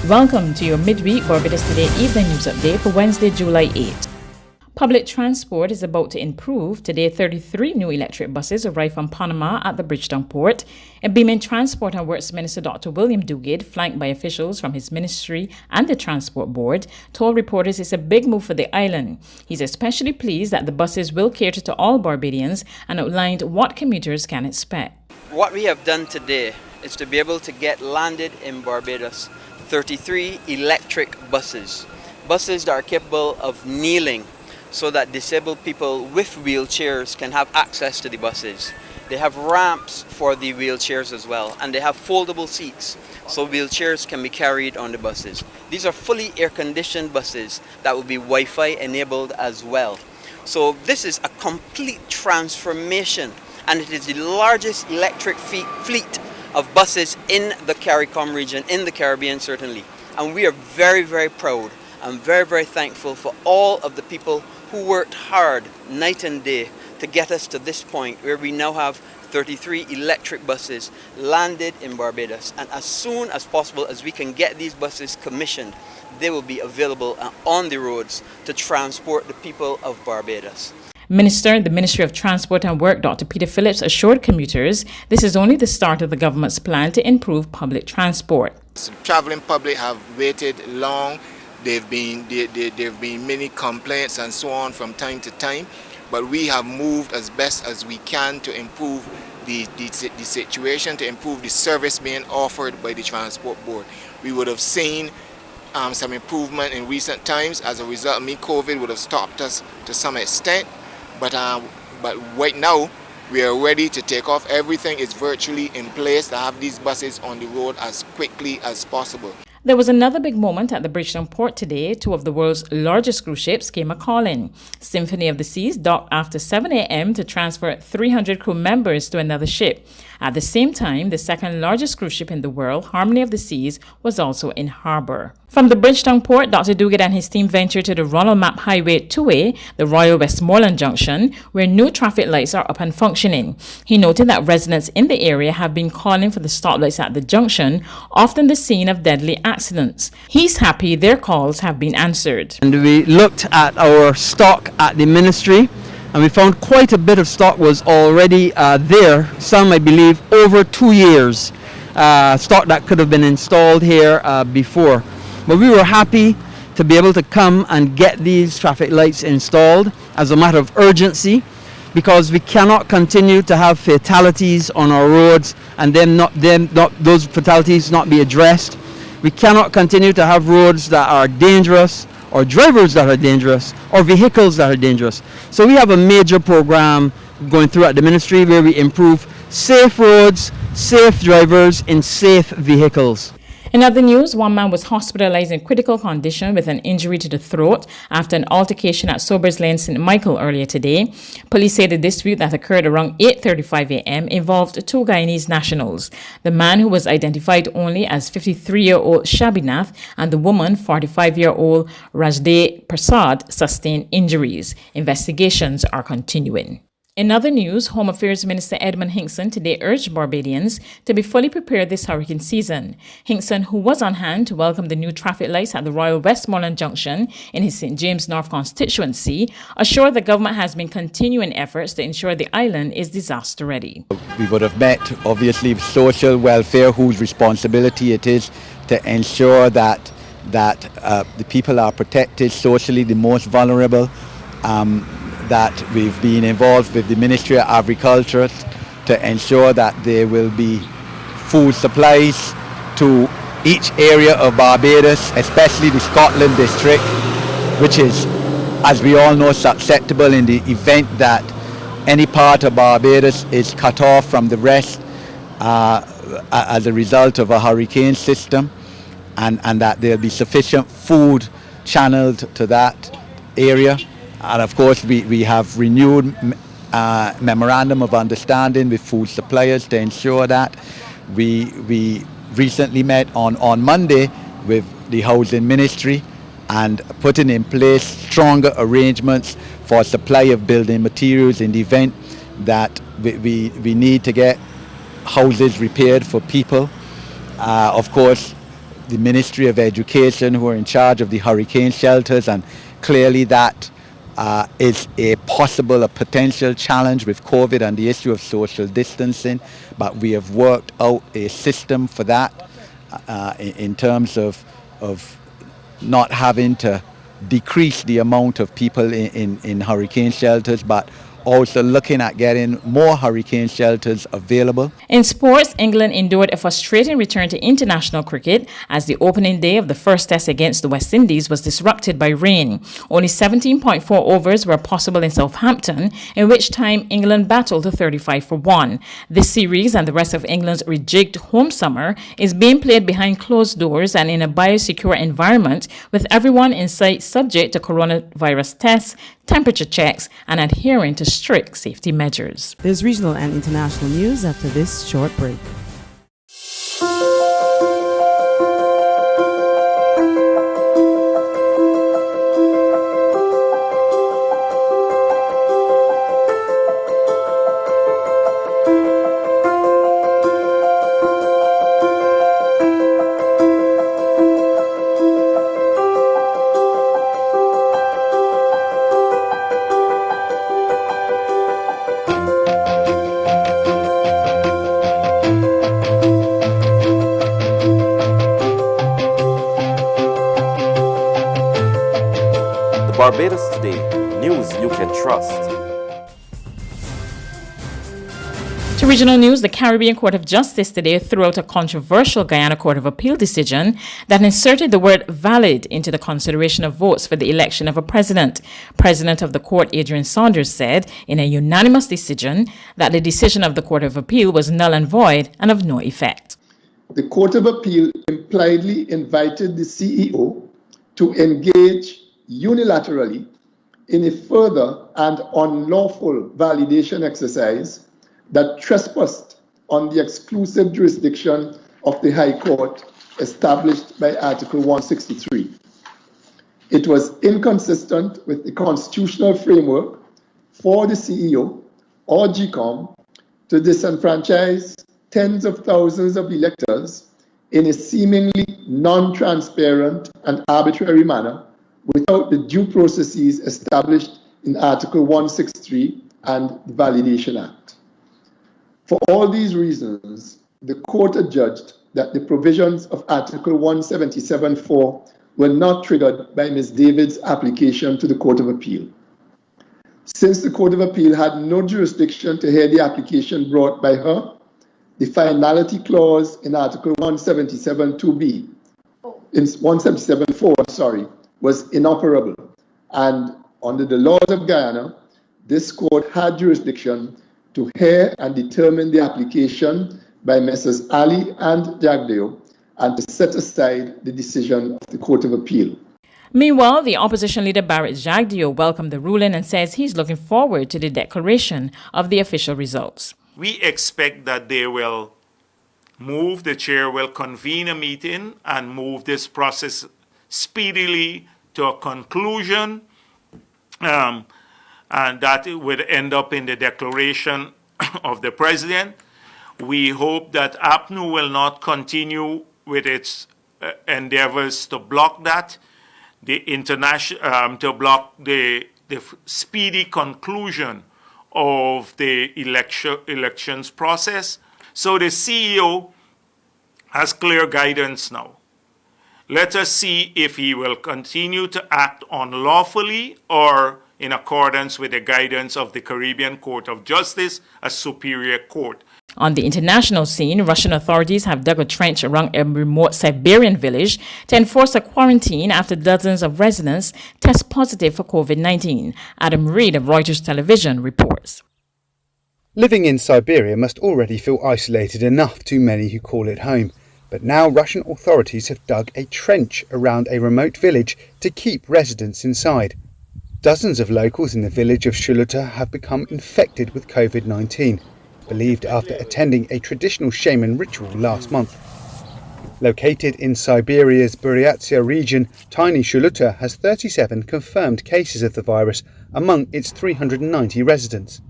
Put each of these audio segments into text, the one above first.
Welcome to your midweek Barbados Today Evening News Update for Wednesday, July 8. Public transport is about to improve. Today, 33 new electric buses arrived from Panama at the Bridgetown port. A beaming Transport and Works Minister Dr. William Duguid, flanked by officials from his ministry and the Transport Board, told reporters it's a big move for the island. He's especially pleased that the buses will cater to all Barbadians and outlined what commuters can expect. What we have done today is to be able to get landed in Barbados 33 electric buses that are capable of kneeling so that disabled people with wheelchairs can have access to the buses. They have ramps for the wheelchairs as well, and they have foldable seats so wheelchairs can be carried on the buses. These are fully air-conditioned buses that will be Wi-Fi enabled as well. So this is a complete transformation, and it is the largest electric fleet of buses in the CARICOM region, in the Caribbean certainly. And we are very, very proud and very, very thankful for all of the people who worked hard night and day to get us to this point where we now have 33 electric buses landed in Barbados. And as soon as possible as we can get these buses commissioned, they will be available on the roads to transport the people of Barbados. Minister in the Ministry of Transport and Work, Dr. Peter Phillips, assured commuters this is only the start of the government's plan to improve public transport. The traveling public have waited long. There have been many complaints and so on from time to time, but we have moved as best as we can to improve the situation, to improve the service being offered by the Transport Board. We would have seen some improvement in recent times. As a result, COVID would have stopped us to some extent. But right now, we are ready to take off. Everything is virtually in place to have these buses on the road as quickly as possible. There was another big moment at the Bridgetown port today. Two of the world's largest cruise ships came a-calling. Symphony of the Seas docked after 7 a.m. to transfer 300 crew members to another ship. At the same time, the second largest cruise ship in the world, Harmony of the Seas, was also in harbour. From the Bridgetown port, Dr. Duguid and his team ventured to the Ronald Map Highway 2A, the Royal Westmoreland Junction, where new traffic lights are up and functioning. He noted that residents in the area have been calling for the stoplights at the junction, often the scene of deadly accidents. He's happy their calls have been answered. And we looked at our stock at the ministry, and we found quite a bit of stock was already there. Some, I believe, over 2 years stock that could have been installed here before. But we were happy to be able to come and get these traffic lights installed as a matter of urgency, because we cannot continue to have fatalities on our roads and those fatalities not be addressed. We cannot continue to have roads that are dangerous, or drivers that are dangerous, or vehicles that are dangerous. So we have a major program going through at the ministry where we improve safe roads, safe drivers, and safe vehicles. In other news, one man was hospitalized in critical condition with an injury to the throat after an altercation at Sobers Lane, St. Michael earlier today. Police say the dispute that occurred around 8:35 a.m. involved two Guyanese nationals. The man, who was identified only as 53-year-old Shabinath, and the woman, 45-year-old Rajde Prasad, sustained injuries. Investigations are continuing. In other news, Home Affairs Minister Edmund Hinkson today urged Barbadians to be fully prepared this hurricane season. Hinkson, who was on hand to welcome the new traffic lights at the Royal Westmoreland Junction in his St. James North constituency, assured the government has been continuing efforts to ensure the island is disaster ready. We would have met, obviously, social welfare, whose responsibility it is to ensure that the people are protected socially, the most vulnerable. That we've been involved with the Ministry of Agriculture to ensure that there will be food supplies to each area of Barbados, especially the Scotland district, which is, as we all know, susceptible in the event that any part of Barbados is cut off from the rest as a result of a hurricane system, and that there'll be sufficient food channeled to that area. And of course, we have renewed memorandum of understanding with food suppliers to ensure that. We recently met on Monday with the Housing Ministry and putting in place stronger arrangements for supply of building materials in the event that we need to get houses repaired for people. Of course, the Ministry of Education, who are in charge of the hurricane shelters, and clearly that is a potential challenge with COVID and the issue of social distancing. But we have worked out a system for that in terms of not having to decrease the amount of people in hurricane shelters, but also looking at getting more hurricane shelters available. In sports, England endured a frustrating return to international cricket as the opening day of the first test against the West Indies was disrupted by rain. Only 17.4 overs were possible in Southampton, in which time England battled to 35 for 1. This series and the rest of England's rejigged home summer is being played behind closed doors and in a biosecure environment, with everyone inside subject to coronavirus tests, temperature checks, and adhering to strict safety measures. There's regional and international news after this short break. Barbados Today, news you can trust. To regional news, the Caribbean Court of Justice today threw out a controversial Guyana Court of Appeal decision that inserted the word valid into the consideration of votes for the election of a president. President of the court, Adrian Saunders, said in a unanimous decision that the decision of the Court of Appeal was null and void and of no effect. The Court of Appeal impliedly invited the CEO to engage unilaterally in a further and unlawful validation exercise that trespassed on the exclusive jurisdiction of the High Court established by Article 163. It was inconsistent with the constitutional framework for the CEO or GCOM to disenfranchise tens of thousands of electors in a seemingly non-transparent and arbitrary manner without the due processes established in Article 163 and the Validation Act. For all these reasons, the court adjudged that the provisions of Article 177.4 were not triggered by Ms. David's application to the Court of Appeal. Since the Court of Appeal had no jurisdiction to hear the application brought by her, the finality clause in Article 177.2b, in 177.4, was inoperable, and under the laws of Guyana, this court had jurisdiction to hear and determine the application by Messrs. Ali and Jagdeo and to set aside the decision of the Court of Appeal. Meanwhile, the opposition leader Barrett Jagdeo welcomed the ruling and says he's looking forward to the declaration of the official results. We expect that they will move, the chair will convene a meeting and move this process speedily to a conclusion, and that it would end up in the declaration of the president. We hope that APNU will not continue with its endeavors to block that, to block the speedy conclusion of the elections process. So the CEO has clear guidance now. Let us see if he will continue to act unlawfully or in accordance with the guidance of the Caribbean Court of Justice, a superior court. On the international scene, Russian authorities have dug a trench around a remote Siberian village to enforce a quarantine after dozens of residents test positive for COVID-19. Adam Reid of Reuters Television reports. Living in Siberia must already feel isolated enough to many who call it home. But now Russian authorities have dug a trench around a remote village to keep residents inside. Dozens of locals in the village of Shuluta have become infected with COVID-19, believed after attending a traditional shaman ritual last month. Located in Siberia's Buryatia region, tiny Shuluta has 37 confirmed cases of the virus among its 390 residents.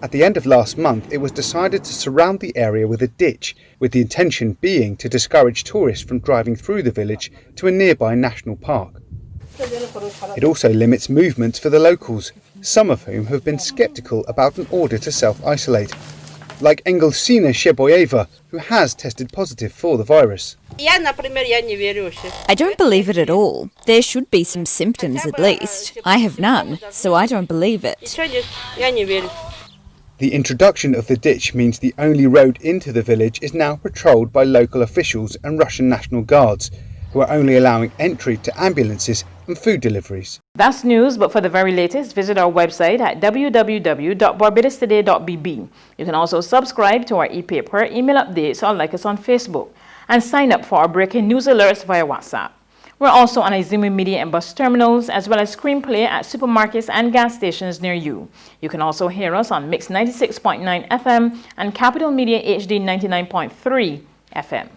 At the end of last month, it was decided to surround the area with a ditch, with the intention being to discourage tourists from driving through the village to a nearby national park. It also limits movements for the locals, some of whom have been sceptical about an order to self-isolate, like Engelsina Sheboyeva, who has tested positive for the virus. I don't believe it at all. There should be some symptoms at least. I have none, so I don't believe it. The introduction of the ditch means the only road into the village is now patrolled by local officials and Russian National Guards, who are only allowing entry to ambulances and food deliveries. That's news, but for the very latest, visit our website at www.barbadostoday.bb. You can also subscribe to our e-paper, email updates, or like us on Facebook, and sign up for our breaking news alerts via WhatsApp. We're also on Izumi Media and bus terminals, as well as Screenplay at supermarkets and gas stations near you. You can also hear us on Mix 96.9 FM and Capital Media HD 99.3 FM.